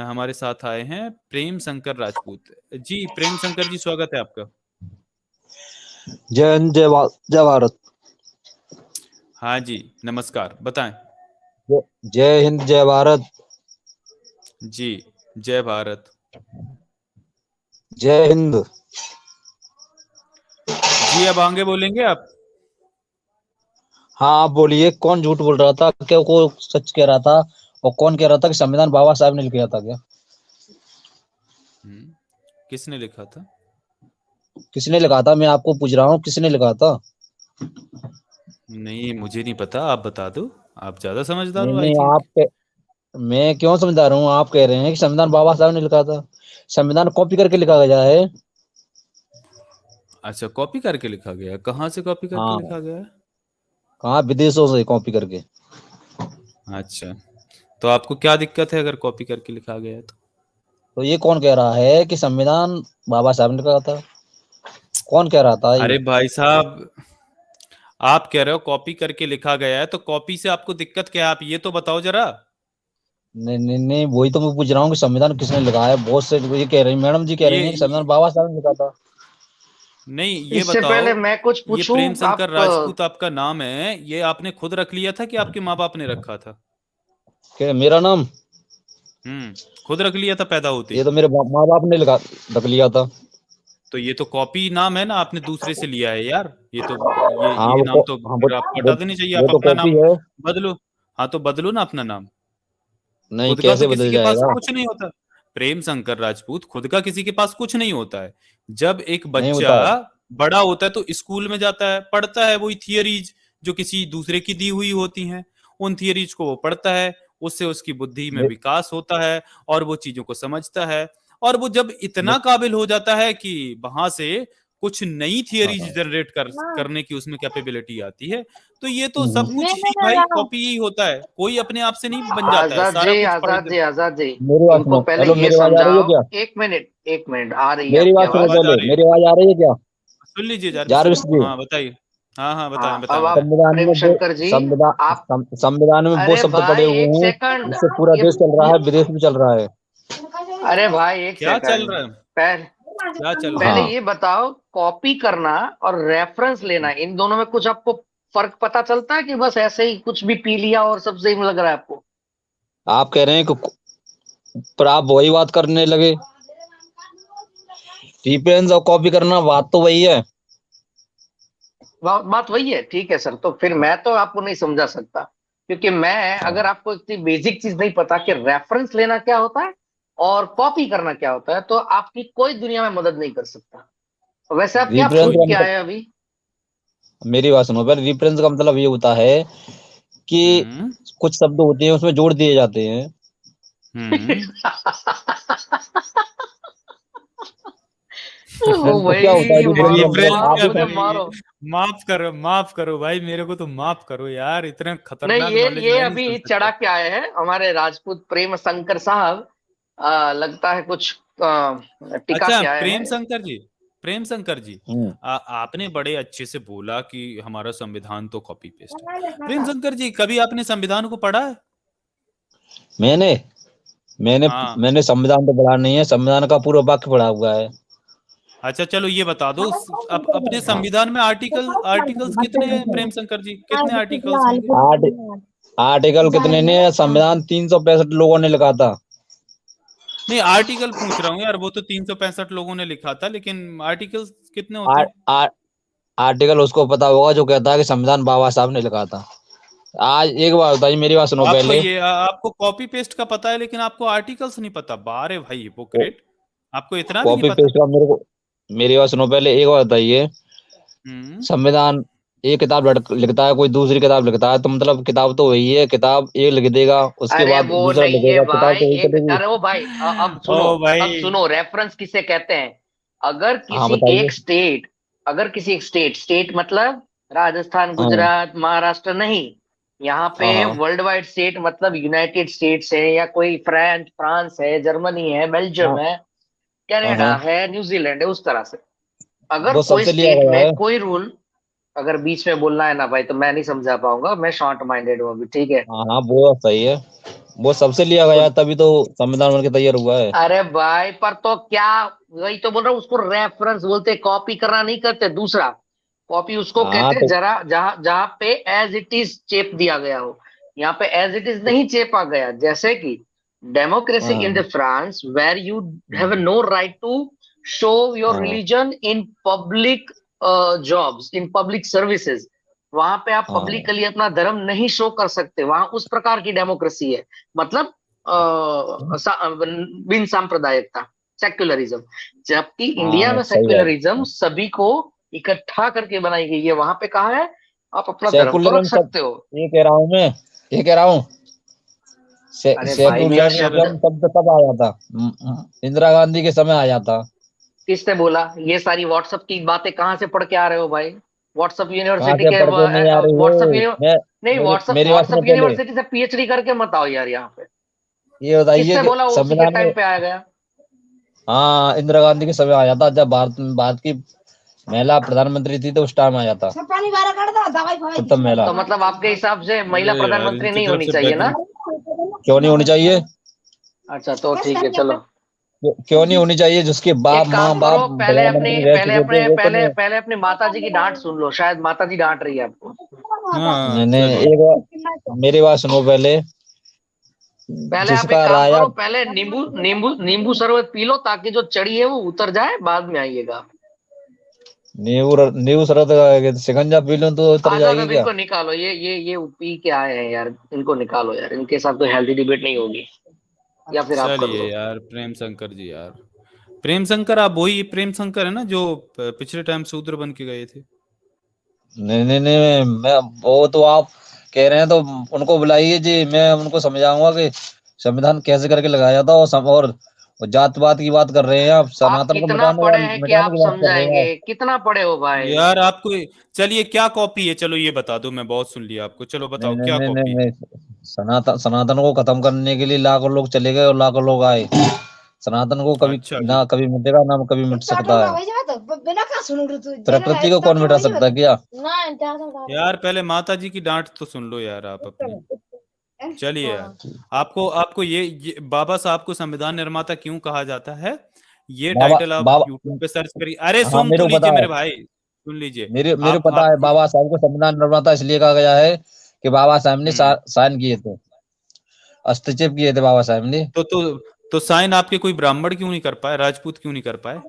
हमारे साथ आए हैं प्रेम शंकर राजपूत जी। प्रेम शंकर जी, स्वागत है आपका। जय हिंद, जय भारत। हाँ जी, नमस्कार, बताएं। जय हिंद, जय भारत। जी, जय भारत। जय हिंद। जी, अब आगे बोलेंगे आप। हाँ, आप बोलिए। कौन झूठ बोल रहा था, क्या को सच कह रहा था? और कौन कह रहा था कि संविधान बाबा साहब ने लिखा था? क्या किसने लिखा था? किसने लिखा था? मैं आपको पूछ रहा हूँ, किसने लिखा था? नहीं, मुझे नहीं पता, आप बता दो। आप ज्यादा समझदार नहीं हो, आई नहीं, थिंक। मैं क्यों समझा रहा हूँ? आप कह रहे हैं कि संविधान बाबा साहब ने लिखा था। संविधान कॉपी करके लिखा गया है। अच्छा, कॉपी करके लिखा गया है? कहाँ से कॉपी करके हाँ, लिखा गया है? कहाँ? विदेशों से कॉपी करके। अच्छा, तो आपको क्या दिक्कत है अगर कॉपी करके लिखा गया है तो? तो ये कौन कह रहा है कि संविधान बाबा साहब ने लिखा था? कौन कह रहा था ये? अरे भाई साहब, आप कह रहे हो कॉपी करके लिखा गया है, तो कॉपी से आपको दिक्कत क्या है? आप ये तो बताओ जरा। नहीं नहीं नहीं, वही तो मैं पूछ रहा हूँ कि संविधान किसने लिखा है। बहुत से ये कह रहे हैं, मैडम जी कह ये, रही हैं कि संविधान बाबा साहब ने लिखा था। नहीं, ये इससे पहले बताओ। मैं कुछ ये पूछूं। प्रेम शंकर आप राजपूत आपका नाम है, ये आपने खुद रख लिया था कि आपके माँ बाप ने रखा था? क्या मेरा नाम? खुद रख लिया था पैदा होते ये ही? तो मेरे माँ बाप ने रख लिया था। तो ये तो कॉपी नाम है ना, आपने दूसरे से लिया है यार। ये तो ये हाँ ये नाम तो हाँ फिर आपको हटा देनी चाहिए। वो आप तो अपना कॉपी नाम है। बदलो। हाँ, तो बदलो ना अपना नाम। नहीं, खुद का तो कैसे किसी बदल के पास जाएगा? कुछ नहीं होता। प्रेम शंकर राजपूत, खुद का किसी के पास कुछ नहीं होता है। जब एक नहीं बच्चा होता है। बड़ा होता है तो स्कूल में जाता है, पढ़ता है वही थियरीज जो किसी दूसरे की दी हुई होती हैं। उन थियरीज को वो पढ़ता है, उससे उसकी बुद्धि में मे, विकास होता है और वो चीजों को समझता है। और वो जब मे, इतना काबिल हो जाता है कि वहां से कुछ नई थियरीज हाँ। जनरेट करने की उसमें कैपेबिलिटी आती है। तो ये तो सब हम्म। कुछ ही भाई कॉपी ही होता है, कोई अपने आप से नहीं बन जाता है, आजाद सारा जी, कुछ पढ़ आजाद के। जी, आजाद जी, मेरी बात इनको सुनो। पहले हेलो, ये मेरी आवाज आ रही है समझाओ। क्या? एक मिनट, एक मिनट, आ रही है मेरी आपकी बात सुनो आवाज। आवाज आ पहले। रही है। मेरी आवाज आ रही है क्या? सुन लीजिए जारविश जारविश साहब, जी। हाँ बताइए। हाँ हाँ, बताएं हाँ, अब बताएं आप बताएं। संविधान प्रेम में वो शंकर जी, आप। संविधान में वो अरे शब्द पड़े भाई, हुए एक हैं सेकंड। जिससे पूरा ये देश चल रहा ये है, विदेश भी चल रहा है। अरे भाई, एक क्या चल सेकंड। रहा है? पहले क्या चल रहा पहले है? हाँ, ये बताओ, कॉपी करना और रेफरेंस लेना, इन दोनों में कुछ आपको फर्क पता चलता है कि बस ऐसे ही कुछ भी पी लिया और सब सही लग रहा है आपको? आप कह रहे हैं कि पर आप वही बात करने लगे। रिफरेंस और कॉपी करना बात तो वही है। बात वही है। ठीक है सर, तो फिर मैं तो आपको नहीं समझा सकता, क्योंकि मैं, हाँ। अगर आपको इतनी बेसिक चीज नहीं पता कि रेफरेंस लेना क्या होता है और कॉपी करना क्या होता है, तो आपकी कोई दुनिया में मदद नहीं कर सकता। वैसे आप क्या रिफरेंस पूछ कोई का के मतलब, आए अभी? मेरी बात सुनो पहले। रिफरेंस का मतलब ये होता है कि हम्म कुछ शब्द होते हैं उसमें जोड़ दिए जाते हैं। हम्म ओ तो क्या होता है भाई, रिफरेंस का मारो मतलब? रिफरेंस मारो, क्या आप मुझे भाई? मारो। माफ करो भाई, मेरे को तो माफ करो यार, इतना नहीं, खतरनाक नॉलेज ये मैं नहीं सुन अभी चढ़ा सकता। के आए हैं हमारे राजपूत प्रेम शंकर साहब। लगता है कुछ टिका अच्छा के आए प्रेम हैं। शंकर जी, प्रेम शंकर जी, हम्म। आपने बड़े अच्छे से बोला कि हमारा संविधान तो कॉपी पेस्ट है। प्रेम शंकर जी, कभी आपने संविधान को पढ़ा है? मैंने मैंने हाँ। मैंने संविधान तो पढ़ा नहीं है। संविधान का पूरा वाक्य पढ़ा हुआ है। अच्छा चलो, ये बता दो, अपने संविधान में आर्टिकल्स कितने हैं प्रेम शंकर जी? कितने आर्टिकल्स होंगे? आर्ट आर्टिकल कितने ने? संविधान 365 लोगों ने लिखा था। नहीं, आर्टिकल पूछ रहा हूँ यार, वो तो 365 लोगों ने लिखा था, लेकिन आर्टिकल्स कितने होते आर, हैं? आर, आर्टिकल उसको पता होगा जो कहता है कि संविधान बाबा साहब ने लिखा था। आज एक बात बताइए, मेरी बात सुनो पहले। आपको कॉपी पेस्ट का पता है, लेकिन आपको आर्टिकल्स नहीं पता? बारे भाई हिपोक्रेट, आपको इतना भी नहीं कॉपी पता? पेस्ट का मेरे को, मेरी बात सुनो पहले, एक बात बताइए। हम्म संविधान, एक किताब लिखता है, कोई दूसरी किताब लिखता है, तो मतलब किताब तो वही है। किताब एक लिख देगा, उसके अरे बाद वो दूसरा नहीं है लिखेगा, किताब भाई, तो वही एक, चलेगी। अरे वो भाई, अब ओ सुनो। अब भाई। सुनो, रेफरेंस किसे कहते हैं? अगर हाँ, किसी बताइए। एक स्टेट, अगर किसी एक स्टेट मतलब राजस्थान, हाँ गुजरात, महाराष्ट्र नहीं, यहाँ पे हाँ हाँ वर्ल्ड वाइड स्टेट मतलब यूनाइटेड स्टेट्स है, या कोई फ्रांस है, जर्मनी है, बेल्जियम हाँ है, हाँ कनाडा हाँ। है, न्यूजीलैंड है, उस तरह से। अगर वो कोई सबसे लिया स्टेट गया में है। कोई रूल, अगर बीच में बोलना है ना भाई, तो मैं नहीं समझा पाऊंगा, मैं शॉर्ट माइंडेड हूँ अभी, ठीक है। हाँ हाँ, वो सही है। वो सबसे लिया गया, तभी तो संविधान बन के तैयार हुआ है। अरे भाई, पर तो क्या, वही तो बोल रहा हूँ, उसको रेफरेंस बोलते, कॉपी करना नहीं करते। दूसरा, कॉपी उसको हाँ कहते हैं तो जरा जहां जहां पे एज इट इज चेप दिया गया हो। यहाँ पे एज इट इज नहीं चेपा गया। जैसे कि डेमोक्रेसी इन द हाँ France where you have no right to show your हाँ religion in public jobs, in public services. वहां पे आप हाँ पब्लिकली अपना धर्म नहीं शो कर सकते। वहां उस प्रकार की डेमोक्रेसी है। मतलब बिन सांप्रदायिकता, सेक्युलरिज्म। जबकि इंडिया हाँ में सही सेक्युलरिज्म बात। सभी को इकट्ठा करके बनाई गई है। वहां पे कहा है आप अपना धर्म तो रख सेकुलरिज्म सब, सकते हो। ये कह रहा हूँ मैं, ये कह रहा हूँ, अरे भाई, क्या शब्द है। सेकुलरिज्म शब्द कब आया था? इंदिरा गांधी के समय आया था। किसने बोला? ये सारी व्हाट्सएप की बातें कहाँ से पढ़ के आ रहे हो भाई? व्हाट्सएप कहाँ यूनिवर्सिटी से के पढ़ के नहीं आ रही व्हाट्सएप हो? मैं नहीं, व्हाट्सएप मेरी बात सुनो व्हाट्सएप पहले। यूनिवर्सिटी से पीएचडी करके मत आओ यार यहाँ पे। ये बताइए किसने कि बोला वो उसी के संविधान टाइम में, पे आया गया? हाँ इंदिरा गांधी के समय आया था, जब भारत की महिला प्रधानमंत्री थी तो उस टाइम आया था प्रथम महिला। तो मतलब आपके हिसाब से महिला अरे यार, प्रधानमंत्री इनकी नहीं तरफ होनी से चाहिए ना? बैकग्राउंड। क्यों नहीं होनी चाहिए? अच्छा, तो ठीक है, चलो। क्यों नहीं होनी चाहिए? जिसके बाप एक माँ काम बाप करो, प्रधानमंत्री रह चुके थे वो क्यों नहीं? पहले अपनी माता जी की डांट सुन लो। शायद माता जी डांट रही है आपको। हाँ मैंने चलिए। एक बार मेरी बात सुनो पहले। पहले आप एक जिसका काम राजा, करो, पहले नींबू नींबू नींबू शरबत पी लो, ताकि जो चढ़ी है वो उतर जाए, बाद में आइएगा। नींबू शरबत शिकंजा पी लूं तो उतर आ जाओ, जाएगी अब क्या? इनको निकालो। ये पी के आए हैं यार, इनको निकालो यार। इनके साथ तो हेल्दी डिबेट नहीं होगी। या फिर आप कर चलिए लो। यार, प्रेम शंकर जी यार। प्रेम शंकर, आप वही प्रेम शंकर है ना जो पिछले टाइम शूद्र बन के गए थे? नहीं नहीं नहीं, मैं वो तो आप कह रहे हैं तो उनको बुलाइए जी, मैं उनको समझाऊंगा कि संविधान कैसे करके लगाया था। और वो जातवाद की बात कर रहे हैं आप, आप सनातन को कितना पढ़े हैं कि मिटाने आप की बात कर रहे हैं समझाएंगे? आप। कितना पढ़े हो भाई? यार आपको, चलिए क्या कॉपी है, चलो ये बता दो, मैं बहुत सुन लिया आपको, चलो नहीं बताओ नहीं क्या नहीं नहीं कॉपी है। नहीं, सनातन को खत्म करने के लिए लाखों लोग चले गए और लाखों लोग आए। सनातन को कभी अच्छा जी। ना कभी मिटेगा ना कभी मिट सकता है। प्रकृति को कौन मिटा सकता है क्या? यार पहले माता जी की डांट तो सुन लो यार आप अपनी। चलिए यार, आपको आपको ये बाबा साहब को संविधान निर्माता क्यों कहा जाता है, ये बाबा टाइटल आप बाबा यूट्यूब पे सर्च करिए। अरे हाँ सुन मेरे तो को पता लीजिए है। मेरे भाई, सुन लीजिए। मेरे मेरे को पता आप है, बाबा साहब को संविधान निर्माता इसलिए कहा गया है कि बाबा साहब ने हम्म साइन किए थे, हस्तक्षेप किए थे बाबा साहब ने। तो साइन आपके कोई ब्राह्मण क्यों नहीं कर पाए, राजपूत क्यों नहीं कर पाए?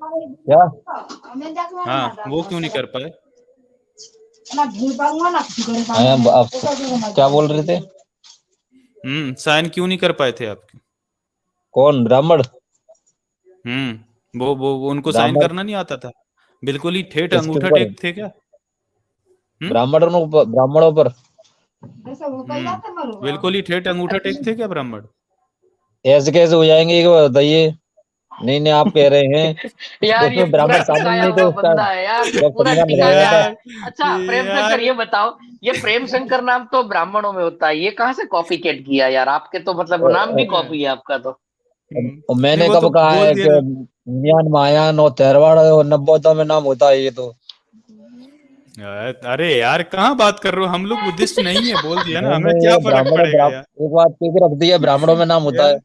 क्या? हाँ, वो क्यों नहीं कर पाए? आप क्या बोल रहे थे? साइन क्यों नहीं कर पाए थे आपके? कौन ब्राह्मण? वो उनको साइन ब्राह्मण करना नहीं आता था? बिल्कुल ही ठेठ किसके अंगूठा ऊपर? टेक थे क्या? हम्म ब्राह्मणों पर बिल्कुल ही ठेठ अंगूठा टेक थे क्या ब्राह्मण? ऐसे कैसे हो जाएंगे एक बार बताइए। नहीं नहीं, आप कह रहे हैं यार, ये उसमें पूरा ब्राह्मण शामिल टिकाया नहीं थे हुआ उस बंदा टाइम है यार, जब पूरा संविधान टिका लगाया गया गया था। है। अच्छा, प्रेम शंकर, यार ये बताओ, ये प्रेम शंकर नाम तो ब्राह्मणों में होता है, ये कहाँ से कॉपी कैट किया यार? आपके तो मतलब नाम भी कॉपी है आपका तो। और नहीं मैंने वो तो कब कहा बोल है दिया कि ना। म्यान मायान और तेरवाड़ और नब्बोदा में नाम होता है ये तो? अरे यार कहाँ बात कर रहे हो, हम लोग बुद्धिस्ट नहीं है, बोल दिया ना, हमें मैंने क्या ये फर्क पड़ेगा यार। एक बात कह के रख दी है, ब्राह्मणों में नाम होता है।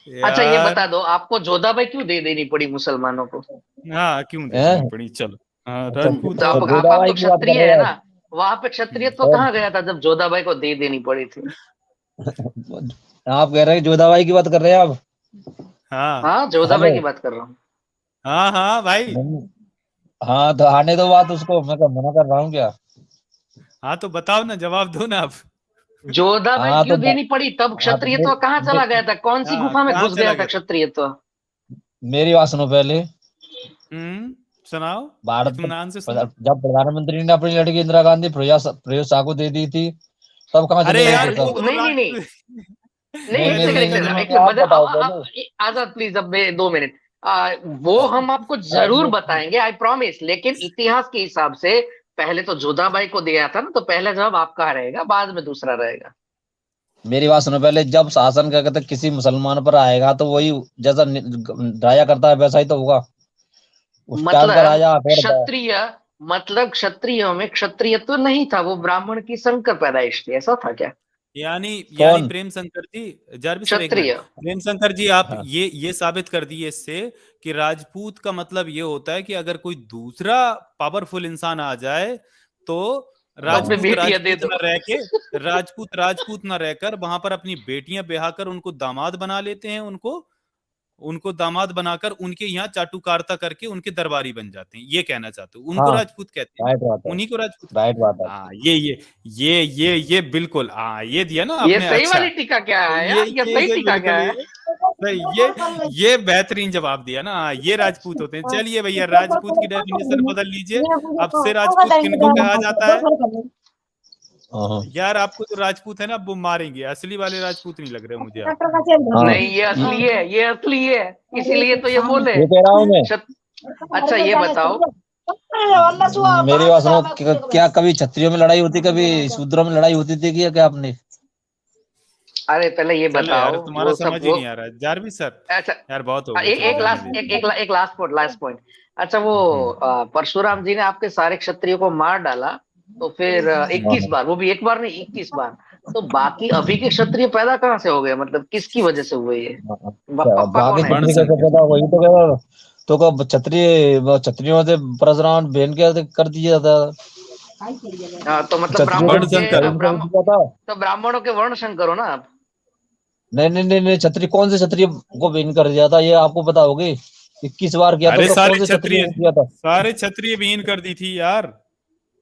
यार अच्छा, ये यार बता दो, आपको जोधाबाई क्यों दे देनी पड़ी मुसलमानों को? हाँ, क्यों दे देनी हैं? पड़ी, चलो। हाँ, अच्छा राजपूत तो है आप वो। आप तो जोधाबाई की बात कर क्षत्रिय रहे है हो ना? वहां पे क्षत्रियत्व आप? कहाँ गया था जब जोधाबाई को दे देनी पड़ी थी? आप कह रहे हैं जोधाबाई की बात कर रहे हैं आप? हाँ हाँ, जोधाबाई हेलो। की बात कर रहा हूँ। हाँ हाँ भाई। हाँ तो आने दो बात उसको, मैं क्या मना कर रहा हूँ क्या? हाँ तो बताओ ना, जवाब दो ना आप। जोधाबाई हाँ तो क्यों देनी पड़ी? तब हाँ तो क्षत्रियत्व कहाँ चला गया था? कौन सी हाँ, गुफा में कहाँ घुस चला गया था गया था? क्षत्रियत्व? मेरी बात सुनो पहले। सुनाओ। भारत इत्मीनान से सुनाओ। जब प्रधानमंत्री ने अपनी लड़की इंदिरा गांधी फिरोज शाह को दे दी थी, तब कहाँ चले अरे गए यार थे तब? नहीं नहीं नहीं नहीं, नहीं एक नहीं पहले सेकंड, नहीं एक नहीं, सेकंड, नहीं, एक नहीं, आप बताओ पहले। सेकंड। आजाद प्लीज, अब 2 मिनट। वो हम आपको जरूर बताएंगे, आई प्रॉमिस। लेकिन इतिहास के हिसाब से पहले तो जोधाबाई को दिया था ना, तो पहला जवाब आपका रहेगा, बाद में दूसरा रहेगा। मेरी बात सुनो पहले। जब शासन क्या कहते हैं किसी मुसलमान पर आएगा तो वही जैसा राजा करता है वैसा ही तो होगा। उस टाइम का मतलब राजा अकबर था। क्षत्रिय, मतलब क्षत्रियों में क्षत्रियत्व नहीं था, वो ब्राह्मण की संकर पैदाइश थी, ऐसा था क्या? यानी कौन? प्रेम शंकर जी, जारविस सर एक क्षत्रिय। मिनट, प्रेम शंकर जी आप हाँ। ये साबित कर दिए इससे कि राजपूत का मतलब ये होता है कि अगर कोई दूसरा पावरफुल इंसान आ जाए तो तो अपनी राजपूत बेटियां दे राजपूत दो। न रह के राजपूत न रहकर वहां पर अपनी बेटियां ब्याह कर उनको दामाद बना लेते हैं, उनको दामाद बनाकर उनके यहाँ चाटुकारिता करके उनके दरबारी बन जाते हैं। ये कहना चाहते हो, उनको हाँ, राजपूत कहते हैं, राइट बात है, उन्हीं को राजपूत। राइट बात है। हाँ ये बिल्कुल, हाँ ये दिया ना ये आपने, सही अच्छा वाली टीका क्या है यार, ये ये सही सही, टीका क्या बिल्कुल है? सही, ये बेहतरीन जवाब दिया ना, हाँ, ये राजपूत होते हैं। चलिए भैया, राजपूत की डेफिनेशन बदल लीजिए, अब से राजपूत किनको कहा जाता है? हाँ, यार आपको जो राजपूत है ना वो मारेंगे, असली वाले राजपूत नहीं लग रहे मुझे आप। हाँ। नहीं, ये असली है, ये असली है, इसीलिए तो ये बोले। ये कह रहा हूँ मैं। अच्छा ये बताओ, मेरी बात सुनो, क्या कभी क्षत्रियों में लड़ाई होती, कभी शूद्रों में लड़ाई होती थी क्या आपने? अरे पहले ये चलो यार, बताओ, तुम्हारा वो सब समझ ही वो, नहीं आ रहा है जारविस सर, अच्छा यार बहुत हो गया, एक चलो एक जाने लास्ट दीजिए। एक लास्ट पॉइंट। अच्छा वो परशुराम जी ने आपके सारे क्षत्रियों को मार डाला, तो फिर 21 बार, वो भी एक बार नहीं 21 बार, तो बाकी अभी के क्षत्रिय पैदा कहाँ से हो गए, मतलब किसकी वजह से हुए ये? पप्पा बाकी कौन है? क्षत्रिय कैसे पता, वही तो कह रहा। तो कब क्षत्रियों से परशुराम बहन के कर दिया था। तो मतलब क्षत्रियों वर्ण को शंकर। बहन कर दिया था। तो ब्राह्मणों के वर्ण शंकर हो ना आप? नहीं नहीं नहीं नहीं, क्षत्रिय कौन से क्षत्रिय को बहन कर दिया था, ये आपको पता होगी। 21 बार किया अरे था, सारे कौन से क्षत्रिय क्षत्रिय, ने किया था? सारे क्षत्रिय विहीन कर दी थी यार।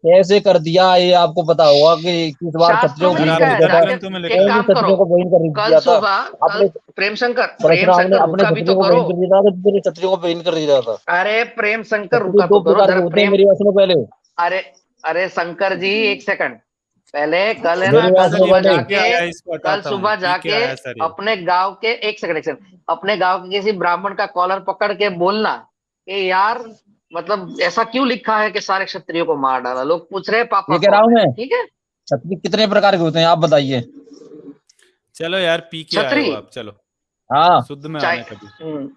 कैसे कर दिया, ये आपको पता होगा कि 21 बार शास्त्रों क्षत्रियों में को यार बहन लिखा कर आपने है, दिया था। जाके धर्मग्रंथों में एक लिखा है। कौन से काम करो, क्षत्रियों को बहन कर कल दिया था? सुबह, कल अपने प्रेम परशुराम ने शंकर अपने रुका भी तो क्षत्रियों को करो। बहन कर दिया था कि दूसरे क्षत्रियों को बहन कर दिया था? अरे प्रेम शंकर क्षत्रिय रुका दो तो करो प्रकार जरा, के होते हैं, प्रेम। मेरी बात सुनो पहले। अरे अरे शंकर जी एक सेकंड, पहले कल है ना, मेरी बात सर सुनो ये पहले। पीके आया है, इसको कल हटाता हूँ, सुबह पीके जाके आया सर ये। अपने गांव के, एक सेकंड, अपने गांव के किसी ब्राह्मण का कॉलर पकड़ के बोलना कि यार मतलब ऐसा क्यों लिखा है कि सारे क्षत्रियों को मार डाला, लोग पूछ रहे हैं पापा ये कह रहा कौन हूँ है, मैं, ठीक है? क्षत्रिय कितने प्रकार के होते हैं आप बताइए। चलो यार, पीके आए हो छतरी आप, चलो हाँ। शुद्ध में चाय आना कभी।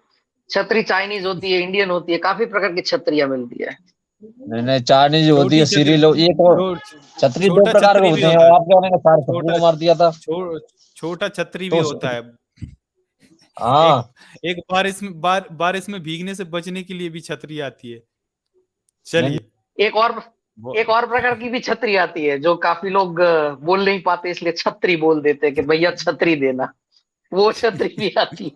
छतरी चाइनीज होती है, इंडियन होती है, काफी प्रकार की छतरियां मिलती है। नहीं नहीं, चाइनीज होती छोटी है, छतरी, सीरियल एक और। क्षत्रिय दो छोटा प्रकार के छतरी भी होते हैं, होता और है, आप क्या कहने सारे क्षत्रिय छोटा को मार दिया था। छोटा छतरी भी तो होता है। एक हाँ। एक बारिश में भीगने से बचने के लिए भी छतरी आती है। नहीं चलिए एक और एक और प्रकार की भी छतरी आती है, जो काफी लोग बोल नहीं पाते, इसलिए छतरी बोल देते हैं कि भैया छतरी देना, वो छतरी भी आती है।